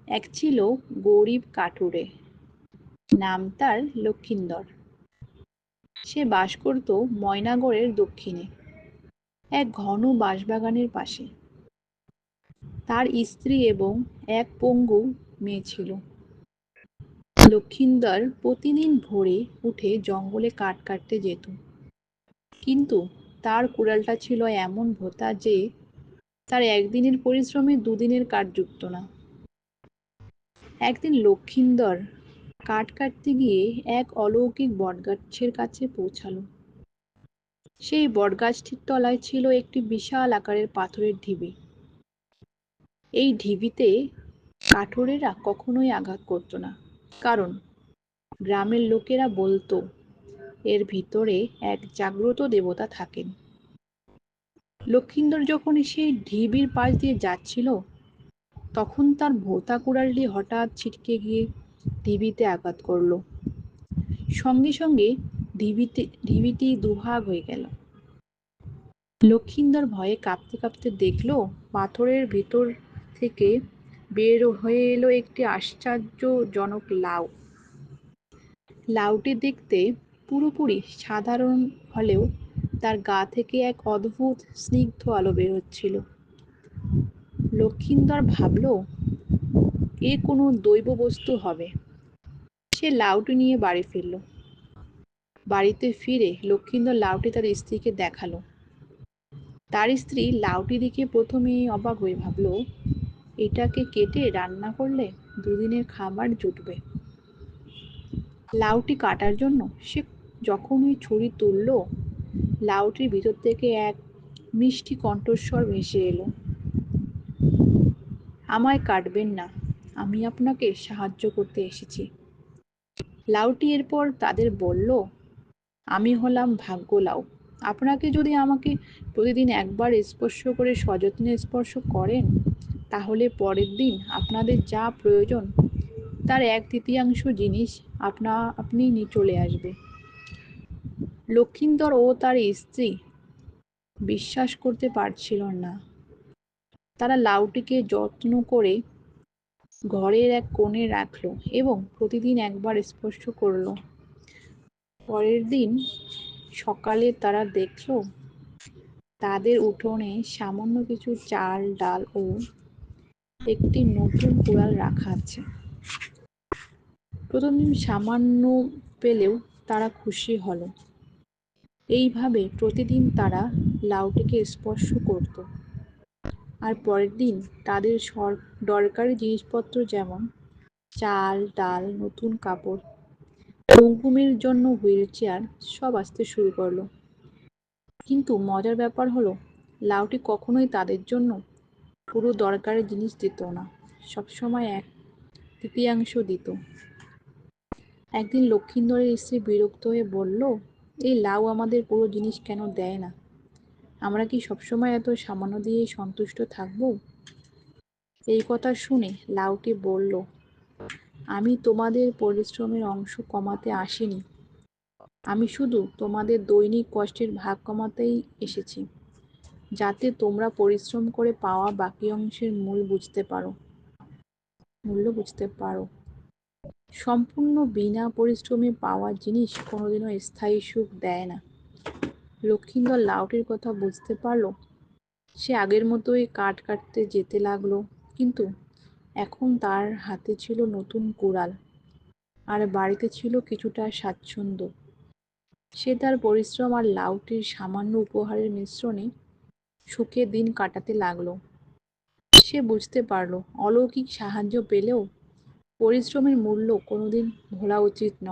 এক ছিল গরিব কাঠুরে, নাম তার লক্ষিন্দর। সে বাস করত ময়নাগড়ের দক্ষিণে এক ঘন বাঁশবাগানের পাশে। তার স্ত্রী এবং এক পঙ্গু মেয়ে ছিল। লক্ষিন্দর প্রতিদিন ভোরে উঠে জঙ্গলে কাঠ কাটতে যেত, কিন্তু তার কুড়ালটা ছিল এমন ভোঁতা যে তার একদিনের পরিশ্রমে দুদিনের কাঠ জুটত না। একদিন লক্ষিন্দর কাঠ কাটতে গিয়ে এক অলৌকিক বটগাছের কাছে পৌঁছালো। সেই বটগাছটির তলায় ছিল একটি বিশাল আকারের পাথরের ঢিবি। এই ঢিবিতে কাঠুরেরা কখনোই আঘাত করত না, কারণ গ্রামের লোকেরা বলতো এর ভিতরে এক জাগ্রত দেবতা থাকেন। লক্ষিন্দর যখন সেই ঢিবির পাশ দিয়ে যাচ্ছিল, তখন তার ভোঁতা কুড়ালটি হঠাৎ ছিটকে গিয়ে ঢিবিতে আঘাত করলো। সঙ্গে সঙ্গে ঢিবিটি দুভাগ হয়ে গেল। লক্ষিন্দর ভয়ে কাঁপতে কাঁপতে দেখল পাথরের ভিতর থেকে বের হয়ে এলো একটি আশ্চর্যজনক লাউ। লাউটি দেখতে পুরোপুরি সাধারণ হলেও তার গা থেকে এক অদ্ভুত স্নিগ্ধ আলো বের হচ্ছিল। লক্ষিন্দর ভাবল এ কোনো দৈব বস্তু হবে। সে লাউটি নিয়ে বাড়ি ফিরল। বাড়িতে ফিরে লক্ষিন্দর লাউটি তার স্ত্রীকে দেখালো। তার স্ত্রী লাউটি দেখে প্রথমে অবাক হয়ে ভাবল এটাকে কেটে রান্না করলে দুদিনের খাবার জুটবে। লাউটি কাটার জন্য সে যখনই ছুরি তুলল, লাউটির ভিতর থেকে এক মিষ্টি কণ্ঠস্বর ভেসে এলো, আমায় কাটবেন না, আমি আপনাকে সাহায্য করতে এসেছি। লাউটি এরপর তাদের বলল, আমি হলাম ভাগ্য লাউ। আপনাকে যদি আমাকে প্রতিদিন একবার স্পর্শ করে সযত্নে স্পর্শ করেন, তাহলে পরের দিন আপনাদের যা প্রয়োজন তার 1/3 জিনিস আপনি নিয়ে চলে আসবে। লক্ষিন্দর ও তার স্ত্রী বিশ্বাস করতে পারছিল না। তারা লাউটিকে যত্ন করে ঘরের এক কোণে রাখলো এবং প্রতিদিন একবার স্পর্শ করলো। পরের দিন সকালে তারা দেখল তাদের উঠোনে সামান্য কিছু চাল, ডাল ও একটি নতুন কুড়াল রাখা আছে। প্রথম দিন সামান্য পেলেও তারা খুশি হলো। এইভাবে প্রতিদিন তারা লাউটিকে স্পর্শ করত, আর পরের দিন তাদের দরকারি জিনিসপত্র যেমন চাল, ডাল, নতুন কাপড়, পঙ্গু জন্য হুইল চেয়ার সব আসতে শুরু করলো। কিন্তু মজার ব্যাপার হলো লাউটি কখনোই তাদের জন্য পুরো দরকারি জিনিস দিত না, সবসময় 1/3 দিত। একদিন লক্ষিন্দরের স্ত্রী বিরক্ত হয়ে বলল, এই লাউ আমাদের পুরো জিনিস কেন দেয় না? আমরা কি সবসময় এত সামান্য দিয়েই সন্তুষ্ট থাকবো? এই কথা শুনে লাউটি বলল, আমি তোমাদের পরিশ্রমের অংশ কমাতে আসিনি, আমি শুধু তোমাদের দৈনিক কষ্টের ভাগ কমাতেই এসেছি, যাতে তোমরা পরিশ্রম করে পাওয়া বাকি অংশের মূল্য বুঝতে পারো। সম্পূর্ণ বিনা পরিশ্রমে পাওয়া জিনিস কোনোদিনও স্থায়ী সুখ দেয় না। লক্ষিন্দর লাউটির কথা বুঝতে পারল। সে আগের মতোই কাঠ কাটতে যেতে লাগলো, কিন্তু এখন তার হাতে ছিল নতুন কুড়াল, আর বাড়িতে ছিল কিছুটা স্বাচ্ছন্দ্য। সে তার পরিশ্রম আর লাউটির সামান্য উপহারের মিশ্রণে সুখে দিন কাটাতে লাগলো। সে বুঝতে পারল অলৌকিক সাহায্য পেলেও পরিশ্রমের মূল্য কোনোদিন ভোলা উচিত নয়।